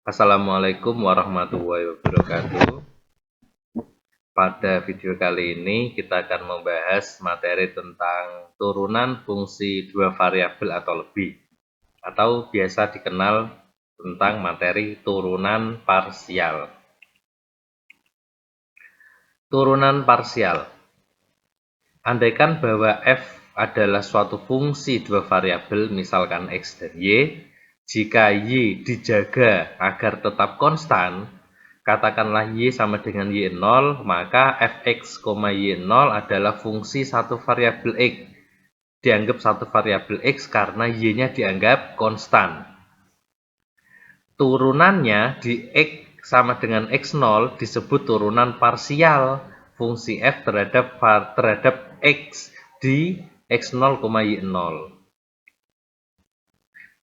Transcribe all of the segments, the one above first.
Assalamualaikum warahmatullahi wabarakatuh. Pada video kali ini kita akan membahas materi tentang turunan fungsi dua variabel atau lebih, atau biasa dikenal tentang materi turunan parsial. Turunan parsial. Andaikan bahwa f adalah suatu fungsi dua variabel, misalkan x dan y, jika y dijaga agar tetap konstan, katakanlah y sama dengan y0, maka fx, y0 adalah fungsi satu variabel x. Dianggap satu variabel x karena y-nya dianggap konstan. Turunannya di x sama dengan x0 disebut turunan parsial fungsi f terhadap x di x0, y0.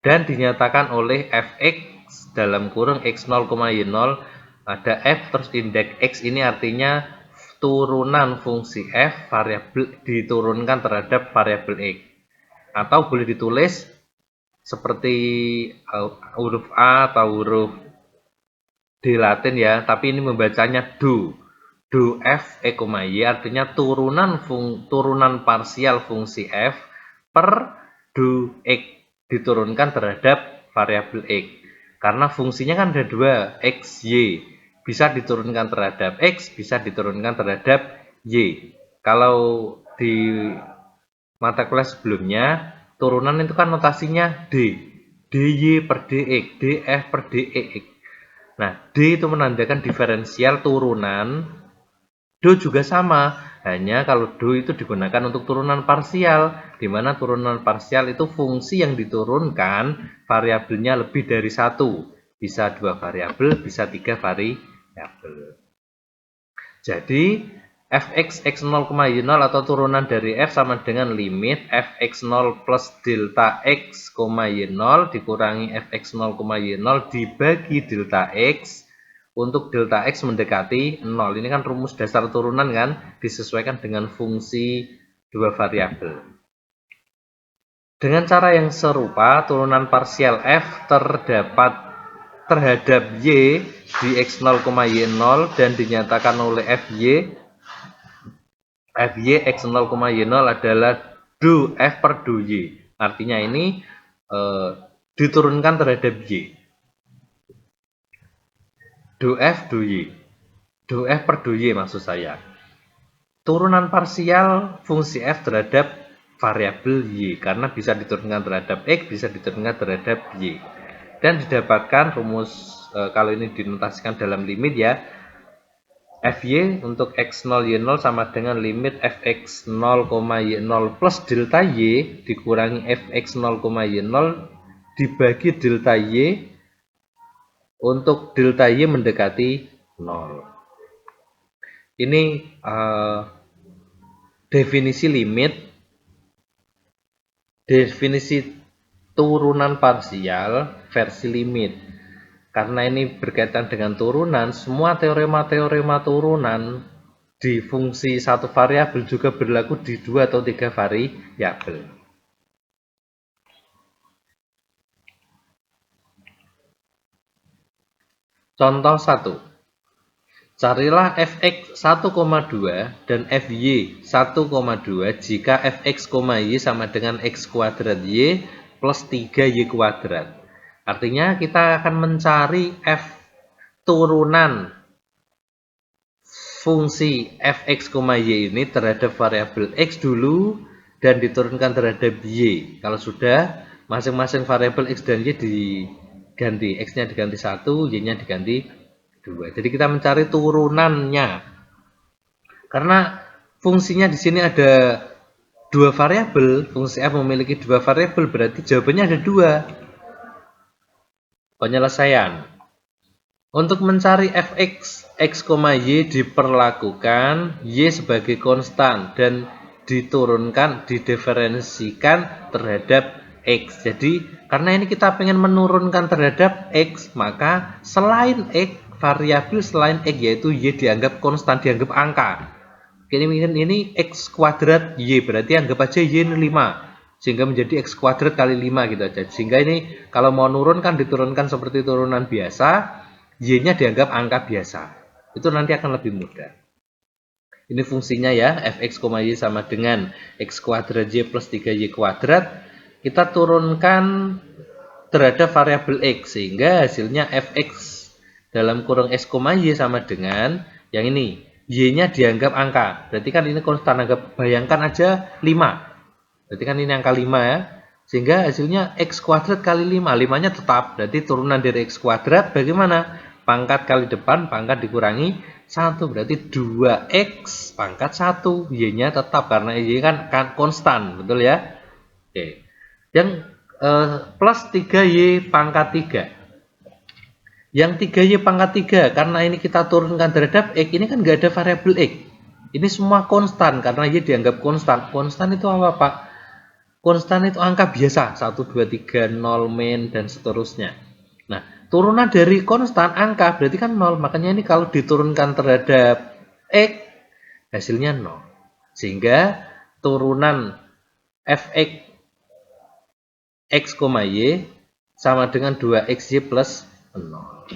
Dan dinyatakan oleh fx dalam kurung x0, y0 ada f terus indeks x, ini artinya turunan fungsi f variabel diturunkan terhadap variabel x. Atau boleh ditulis seperti huruf A atau huruf D Latin ya, tapi ini membacanya do f e, y artinya turunan parsial fungsi f per do x diturunkan terhadap variabel x. Karena fungsinya kan ada dua, x, y. Bisa diturunkan terhadap x, bisa diturunkan terhadap y. Kalau di mata kuliah sebelumnya, turunan itu kan notasinya d. dy per dx, df per dx. Nah, d itu menandakan diferensial turunan. Do juga sama, hanya kalau do itu digunakan untuk turunan parsial, di mana turunan parsial itu fungsi yang diturunkan variabelnya lebih dari satu. Bisa dua variabel, bisa tiga variabel. Jadi, fx x0, y0 atau turunan dari f sama dengan limit fx0 plus delta x, y0 dikurangi fx0, y0 dibagi delta x untuk delta x mendekati 0. Ini kan rumus dasar turunan kan, disesuaikan dengan fungsi dua variabel. Dengan cara yang serupa, turunan parsial f terhadap y di x0, y0 dan dinyatakan oleh fy x0, y0 adalah do f per do y. Artinya ini diturunkan terhadap y. Do f do y. Do f per do y maksud saya. Turunan parsial fungsi f terhadap variabel y karena bisa diturunkan terhadap x, bisa diturunkan terhadap y. Dan didapatkan rumus kalau ini dinotasikan dalam limit ya. Fy untuk x0, y0 sama dengan limit fx0, y0 plus delta y dikurangi fx0, y0 dibagi delta y untuk delta y mendekati 0. Ini definisi limit, definisi turunan parsial versi limit. Karena ini berkaitan dengan turunan, semua teorema-teorema turunan di fungsi satu variabel juga berlaku di dua atau tiga variabel. Contoh 1. Carilah fx 1,2 dan fy 1,2 jika fx, y sama dengan x kuadrat y plus 3y kuadrat. Artinya kita akan mencari f turunan fungsi fx, y ini terhadap variabel x dulu dan diturunkan terhadap y. Kalau sudah, masing-masing variabel x dan y diganti. X-nya diganti 1, y-nya diganti 2. Jadi kita mencari turunannya. Karena fungsinya di sini ada dua variabel, fungsi f memiliki dua variabel, berarti jawabannya ada dua. Penyelesaian. Untuk mencari fx, x, y diperlakukan y sebagai konstan dan diturunkan, didiferensikan terhadap x. Jadi, karena ini kita pengen menurunkan terhadap x, maka selain x, variabel selain x yaitu y dianggap konstan, dianggap angka. Ini x kuadrat y, berarti anggap aja y ini 5. sehingga menjadi X kuadrat kali 5 gitu aja. Sehingga ini kalau mau nurun kan diturunkan seperti turunan biasa, Y-nya dianggap angka biasa. Itu nanti akan lebih mudah. Ini fungsinya ya, fx, y sama dengan x kuadrat y plus 3y kuadrat. Kita turunkan terhadap variabel x, sehingga hasilnya fx dalam kurung x, y sama dengan yang ini. Y-nya dianggap angka, berarti kan ini konstan, anggap bayangkan aja 5. Berarti kan ini angka 5 ya. Sehingga hasilnya x kuadrat kali 5. 5-nya tetap, berarti turunan dari x kuadrat bagaimana? Pangkat kali depan, pangkat dikurangi 1. Berarti 2x pangkat 1. Y-nya tetap, karena Y kan konstan, betul ya? Oke. Yang plus 3Y pangkat 3. Yang 3Y pangkat 3, karena ini kita turunkan terhadap X, ini kan nggak ada variabel X. Ini semua konstan, karena Y dianggap konstan. Konstan itu apa, Pak? Konstan itu angka biasa, 1, 2, 3, 0, min, dan seterusnya. Nah, turunan dari konstan angka berarti kan 0. Makanya ini kalau diturunkan terhadap X, hasilnya 0. Sehingga turunan fx x, y sama dengan 2xy plus 0.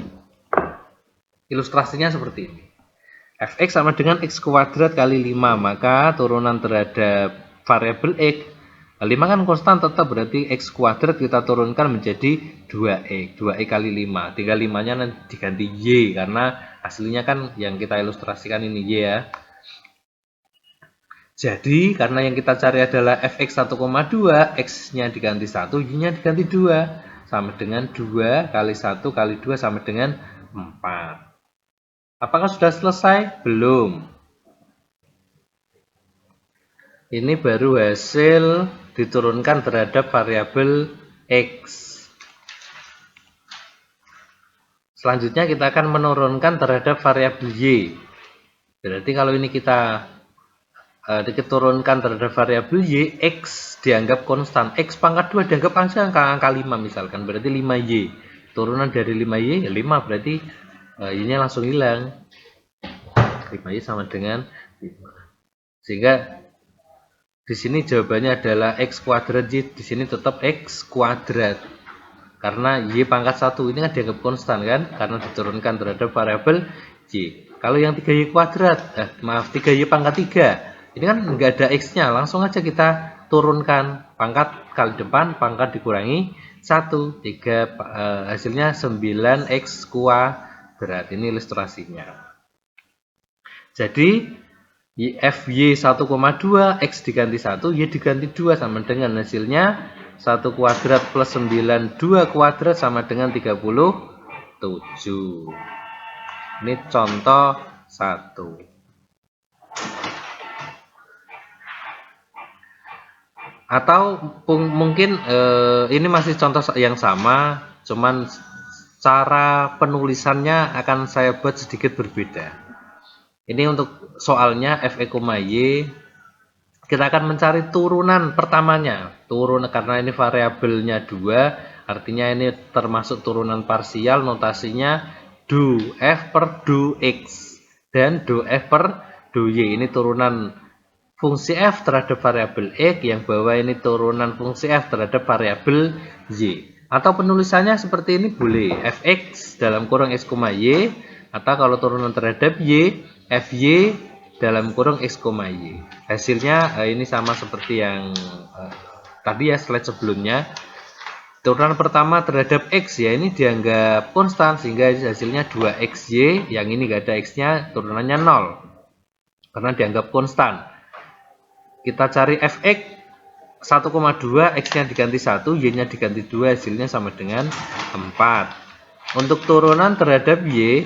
Ilustrasinya seperti ini. Fx sama dengan x kuadrat kali 5, maka turunan terhadap variabel x, 5 kan konstan tetap, berarti x kuadrat kita turunkan menjadi 2x. 2x kali 5, tinggal 5-nya nanti diganti y, karena aslinya kan yang kita ilustrasikan ini y ya. Jadi, karena yang kita cari adalah fx 1,2, x-nya diganti 1, y-nya diganti 2. Sama dengan 2 kali 1 kali 2 sama dengan 4. Apakah sudah selesai? Belum. Ini baru hasil diturunkan terhadap variabel x. Selanjutnya kita akan menurunkan terhadap variabel y. Berarti kalau ini kita diturunkan terhadap variabel y, x dianggap konstan, x pangkat 2 dianggap aja angka 5 misalkan, berarti 5y. Turunan dari 5y ya 5, berarti y-nya langsung hilang. 5y sama dengan 5. Sehingga di sini jawabannya adalah x kuadrat y, di sini tetap x kuadrat. Karena y pangkat 1 ini kan dianggap konstan kan, karena diturunkan terhadap variabel y. Kalau yang 3y kuadrat, 3y pangkat 3, ini kan nggak ada x-nya, langsung aja kita turunkan pangkat kali depan, pangkat dikurangi 1, 3, hasilnya 9x kuadrat. Ini ilustrasinya. Jadi fy 1,2, x diganti 1, y diganti 2 sama dengan hasilnya 1 kuadrat plus 9, 2 kuadrat sama dengan 37. Ini contoh 1. Atau mungkin ini masih contoh yang sama, cuman cara penulisannya akan saya buat sedikit berbeda. Ini untuk soalnya f(y), kita akan mencari turunan pertamanya. Karena ini variabelnya 2, artinya ini termasuk turunan parsial, notasinya do f per do x dan do f per do y. Ini turunan fungsi f terhadap variabel x, yang bawah ini turunan fungsi f terhadap variabel y. Atau penulisannya seperti ini boleh, fx dalam kurung x, y, atau kalau turunan terhadap y, fy dalam kurung x, y. Hasilnya ini sama seperti yang tadi ya, slide sebelumnya. Turunan pertama terhadap x ya, ini dianggap konstan, sehingga hasilnya 2xy, yang ini nggak ada x-nya, turunannya 0 karena dianggap konstan. Kita cari fx 1,2, x-nya diganti 1, y-nya diganti 2, hasilnya sama dengan 4. Untuk turunan terhadap y,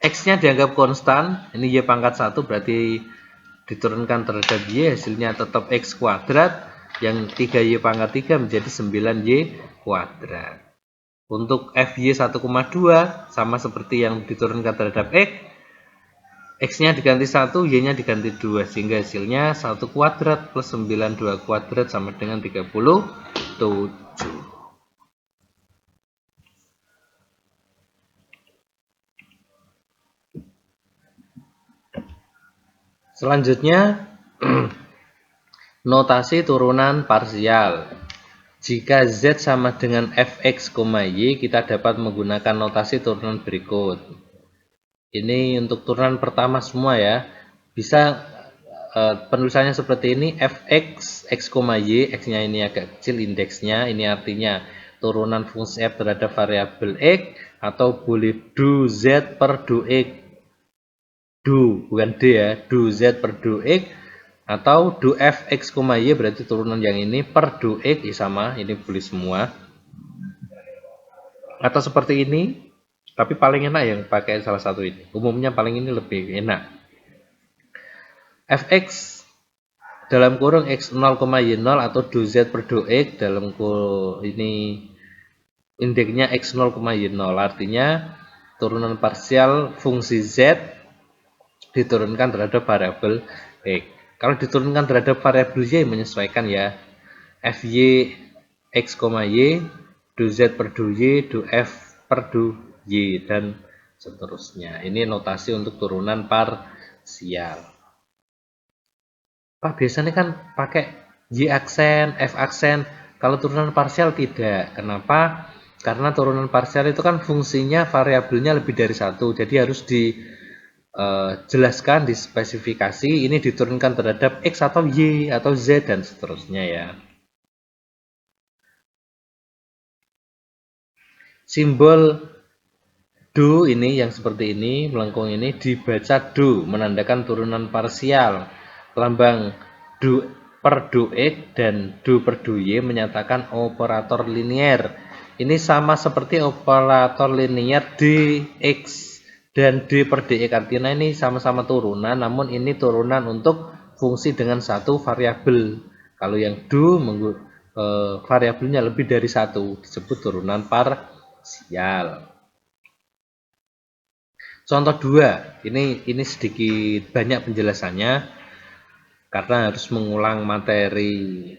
x-nya dianggap konstan, ini y pangkat 1, berarti diturunkan terhadap y, hasilnya tetap x kuadrat, yang 3y pangkat 3 menjadi 9y kuadrat. Untuk fy 1,2 sama seperti yang diturunkan terhadap x-nya diganti 1, y-nya diganti 2, sehingga hasilnya 1 kuadrat plus 9, 2 kuadrat sama dengan 37. Selanjutnya Notasi turunan parsial. Jika Z sama dengan Fx, Y, kita dapat menggunakan notasi turunan berikut. Ini untuk turunan pertama semua ya. Bisa penulisannya seperti ini, Fx, X, Y, X-nya ini agak kecil indeksnya, ini artinya turunan fungsi F terhadap variabel X, atau boleh do Z per do X. Do, bukan D ya, do Z per do X, atau do F X, Y berarti turunan yang ini per do X ya sama, ini boleh semua. Atau seperti ini, tapi paling enak yang pakai salah satu ini. Umumnya paling ini lebih enak. Fx dalam kurung X0, Y0 atau do Z per do X dalam kurung ini indeksnya X0, Y0. Artinya turunan parsial fungsi Z diturunkan terhadap variabel X. Kalau diturunkan terhadap variabel Y menyesuaikan ya. Fy X, Y, do Z per do Y, do F per do Y, dan seterusnya. Ini notasi untuk turunan parsial. Pak, biasanya kan pakai Y aksen, F aksen. Kalau turunan parsial tidak. Kenapa? Karena turunan parsial itu kan fungsinya variabelnya lebih dari satu. Jadi harus dijelaskan, dispesifikasi. Ini diturunkan terhadap X atau Y atau Z dan seterusnya ya. Simbol do ini yang seperti ini, melengkung ini dibaca do, menandakan turunan parsial. Lambang do per do X dan do per do Y menyatakan operator linier. Ini sama seperti operator linier dx dan d per dx, artinya ini sama-sama turunan, namun ini turunan untuk fungsi dengan satu variabel. Kalau yang do variabelnya lebih dari satu disebut turunan parsial. Contoh 2, ini sedikit banyak penjelasannya karena harus mengulang materi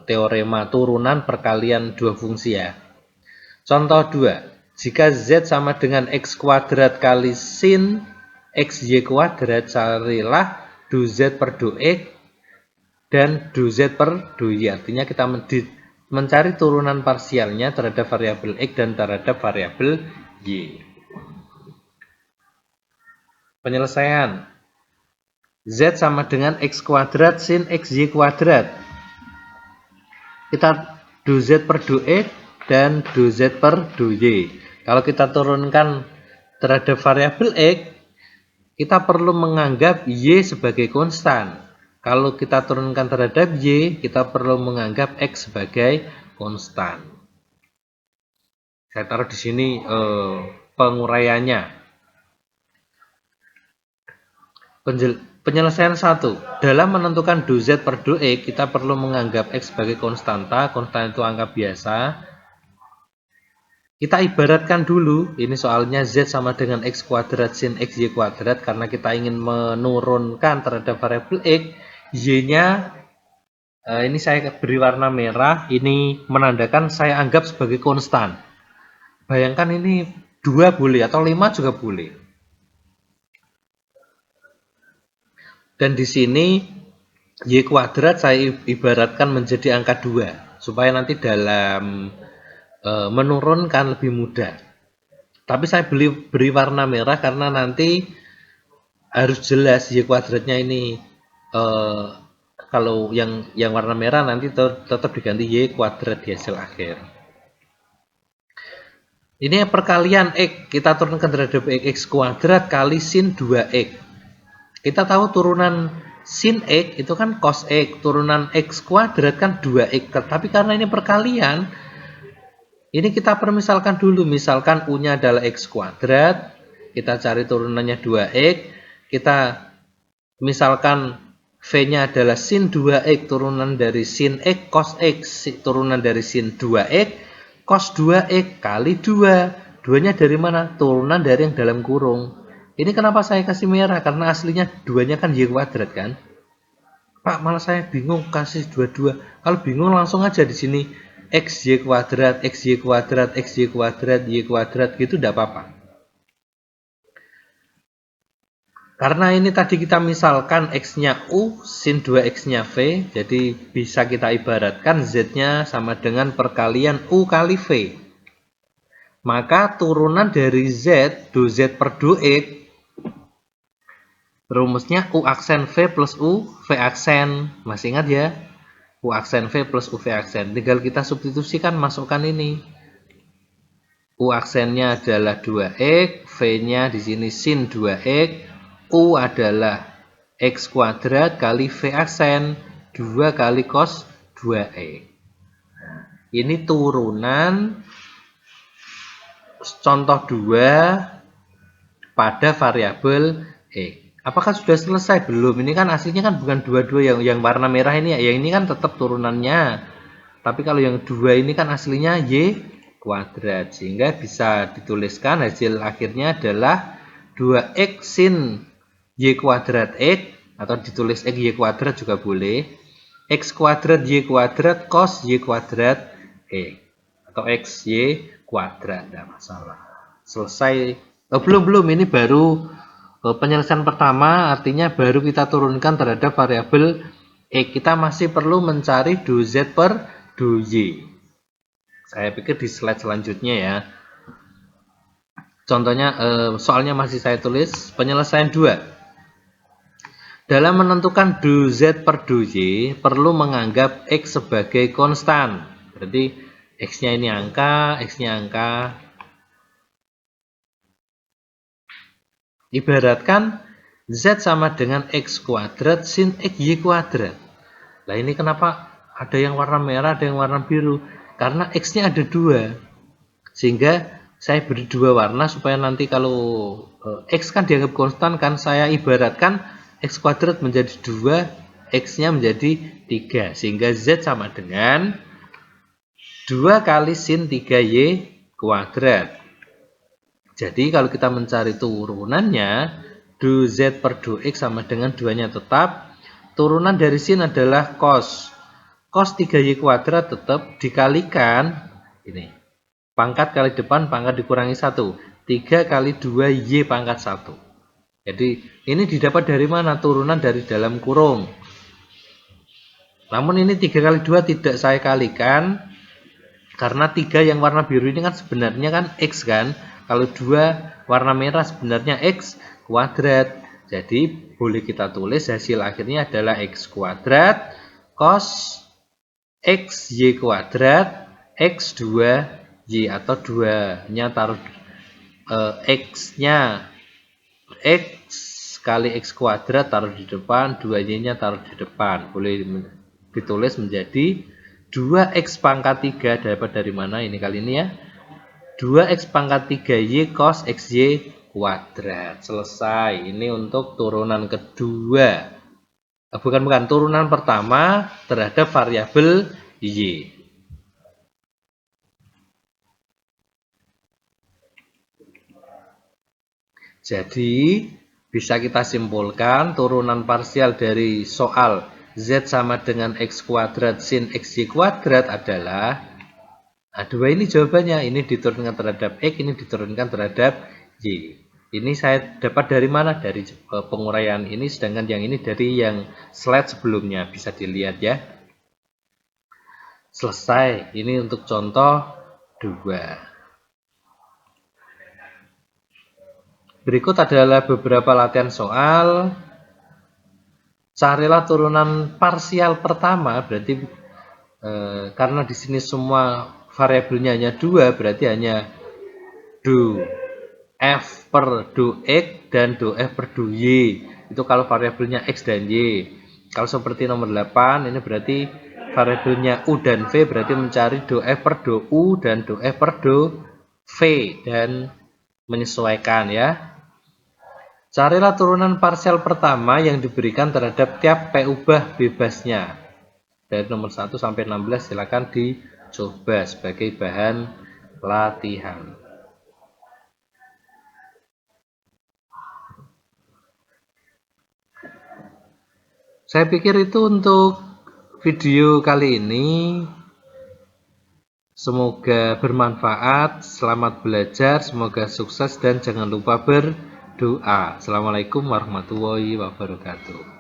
teorema turunan perkalian dua fungsi ya. Contoh 2, jika Z sama dengan X kuadrat kali sin XY kuadrat, carilah do Z per do X dan do Z per do Y. Artinya kita mencari turunan parsialnya terhadap variabel X dan terhadap variabel Y. Penyelesaian. Z sama dengan X kuadrat sin XY kuadrat. Kita do Z per do X dan do Z per do Y. Kalau kita turunkan terhadap variabel X, kita perlu menganggap Y sebagai konstan. Kalau kita turunkan terhadap Y, kita perlu menganggap X sebagai konstan. Saya taruh di sini penguraiannya. Penyelesaian 1. Dalam menentukan do Z per do X, kita perlu menganggap X sebagai konstanta. Konstan itu angka biasa. Kita ibaratkan dulu, ini soalnya Z sama dengan X kuadrat sin XY kuadrat, karena kita ingin menurunkan terhadap variabel X, Y-nya, ini saya beri warna merah, ini menandakan saya anggap sebagai konstan. Bayangkan ini 2 boleh, atau 5 juga boleh. Dan di sini Y kuadrat saya ibaratkan menjadi angka 2 supaya nanti dalam menurunkan lebih mudah. Tapi saya beri warna merah karena nanti harus jelas Y kuadratnya ini kalau yang warna merah nanti tetap diganti Y kuadrat di hasil akhir. Ini perkalian X, kita turunkan terhadap X kuadrat kali sin 2X. Kita tahu turunan sin X itu kan cos X, turunan X kuadrat kan 2X. Tapi karena ini perkalian, ini kita permisalkan dulu. Misalkan U-nya adalah X kuadrat, kita cari turunannya 2X. Kita misalkan V-nya adalah sin 2X, turunan dari sin X, cos X, turunan dari sin 2X, cos 2X kali 2. 2-nya dari mana? Turunan dari yang dalam kurung. Ini kenapa saya kasih merah? Karena aslinya 2-nya kan Y kuadrat kan? Pak, malah saya bingung kasih 22. Kalau bingung langsung aja di sini XY kuadrat, XY kuadrat, XY kuadrat, Y kuadrat gitu, tidak apa-apa. Karena ini tadi kita misalkan X-nya U, sin 2X-nya V, jadi bisa kita ibaratkan Z-nya sama dengan perkalian U kali V. Maka turunan dari Z, do Z per do X, rumusnya U aksen V plus U, V aksen. Masih ingat ya? U aksen V plus U V aksen. Tinggal kita substitusikan, masukkan ini. U aksennya adalah 2X, V-nya di sini sin 2X, U adalah X kuadrat kali V aksen 2 kali cos 2X. Ini turunan contoh 2 pada variabel X. Apakah sudah selesai? Belum. Ini kan aslinya kan bukan 22 yang warna merah ini ya. Yang ini kan tetap turunannya. Tapi kalau yang 2 ini kan aslinya Y kuadrat. Sehingga bisa dituliskan hasil akhirnya adalah 2X sin Y kuadrat X, atau ditulis X Y kuadrat juga boleh. X kuadrat Y kuadrat cos Y kuadrat X, atau X Y kuadrat, tidak masalah. Selesai. Belum, ini baru penyelesaian pertama, artinya baru kita turunkan terhadap variabel X. Kita masih perlu mencari do Z per do Y. Saya pikir di slide selanjutnya ya. Contohnya, soalnya masih saya tulis penyelesaian 2. Dalam menentukan do Z per do Y, perlu menganggap X sebagai konstan. Berarti X-nya ini angka, X-nya angka. Ibaratkan Z sama dengan X kuadrat sin X Y kuadrat. Nah ini kenapa ada yang warna merah, ada yang warna biru? Karena X-nya ada 2. Sehingga saya beri 2 warna supaya nanti kalau X kan dianggap konstan kan, saya ibaratkan X kuadrat menjadi 2, X-nya menjadi 3. Sehingga Z sama dengan 2 kali sin 3Y kuadrat. Jadi kalau kita mencari turunannya, do Z per do X sama dengan 2-nya tetap. Turunan dari sin adalah cos. Cos 3Y kuadrat tetap dikalikan, ini. Pangkat kali depan, pangkat dikurangi 1. 3 kali 2Y pangkat 1. Jadi ini didapat dari mana? Turunan dari dalam kurung. Namun ini 3 kali 2 tidak saya kalikan. Karena 3 yang warna biru ini kan sebenarnya kan X kan. Kalau 2 warna merah sebenarnya X kuadrat. Jadi boleh kita tulis hasil akhirnya adalah X kuadrat cos X Y kuadrat X 2Y, atau 2-nya taruh X-nya X kali X kuadrat taruh di depan, 2Y-nya taruh di depan. Boleh ditulis menjadi 2X pangkat 3 dapat dari mana ini kali ini ya? 2X pangkat 3Y cos XY kuadrat. Selesai. Ini untuk turunan kedua. Bukan, turunan pertama terhadap variabel Y. Jadi bisa kita simpulkan turunan parsial dari soal Z sama dengan X kuadrat sin XY kuadrat adalah, nah 2 ini jawabannya, ini diturunkan terhadap X, ini diturunkan terhadap Y. Ini saya dapat dari mana? Dari penguraian ini, sedangkan yang ini dari yang slide sebelumnya, bisa dilihat ya. Selesai. Ini untuk contoh 2. Berikut adalah beberapa latihan soal. Carilah turunan parsial pertama, berarti karena di sini semua variabelnya hanya 2, berarti hanya do F per do X dan do F per do Y. Itu kalau variabelnya X dan Y. Kalau seperti nomor 8, ini berarti variabelnya U dan V, berarti mencari do F per do U dan do F per do V, dan menyesuaikan ya. Carilah turunan parsial pertama yang diberikan terhadap tiap P ubah bebasnya. Dari nomor 1 sampai 16 silakan dicoba sebagai bahan latihan. Saya pikir itu untuk video kali ini. Semoga bermanfaat, selamat belajar, semoga sukses dan jangan lupa doa. Assalamualaikum warahmatullahi wabarakatuh.